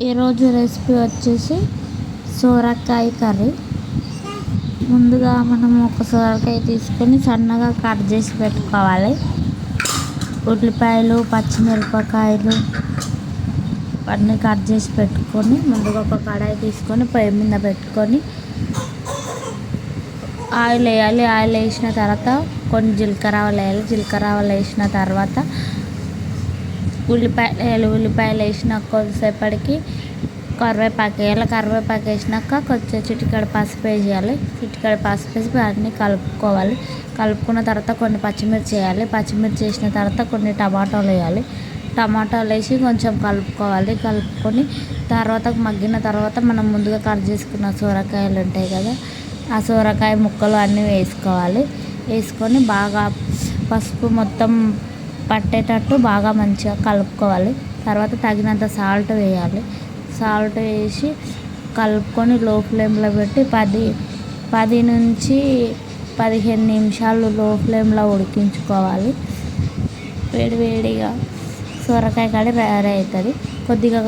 ఈరోజు రెసిపీ వచ్చేసి సోరకాయ కర్రీ. ముందుగా మనం ఒక సోరకాయ తీసుకొని సన్నగా కట్ చేసి పెట్టుకోవాలి. ఉల్లిపాయలు, పచ్చిమిరపకాయలు అన్నీ కట్ చేసి పెట్టుకొని ముందుగా ఒక కడాయి తీసుకొని పొయ్యి మీద పెట్టుకొని ఆయిల్ వేయాలి. ఆయిల్ వేసిన తర్వాత కొన్ని జీలకర్ర ఆవాలు వేయాలి. జీలకర్ర ఆవాలు వేసిన తర్వాత ఉల్లిపాయలు వేసిన కొద్దిసేపటికి కరివేపాకు వేయాలి. కరివేపాకు వేసినాక కొంచెం చిటికెడు పసుపు వేయాలి. చిటికెడు పసుపు వేసి అన్నీ కలుపుకోవాలి. కలుపుకున్న తర్వాత కొన్ని పచ్చిమిర్చి వేయాలి. పచ్చిమిర్చి వేసిన తర్వాత కొన్ని టమాటాలు వేయాలి. టమాటాలు వేసి కొంచెం కలుపుకోవాలి. కలుపుకొని తర్వాత మగ్గిన తర్వాత మనం ముందుగా కట్ చేసుకున్న సొరకాయలు ఉంటాయి కదా, ఆ సొరకాయ ముక్కలు అన్నీ వేసుకోవాలి. వేసుకొని బాగా పసుపు మొత్తం పట్టేటట్టు బాగా మంచిగా కలుపుకోవాలి. తర్వాత తగినంత సాల్ట్ వేయాలి. సాల్ట్ వేసి కలుపుకొని లో ఫ్లేమ్లో పెట్టి 10 నుంచి 15 నిమిషాలు లో ఫ్లేమ్లో ఉడికించుకోవాలి. వేడివేడిగా సొరకాయ కర్రీ రెడీ అవుతుంది. కొద్దిగా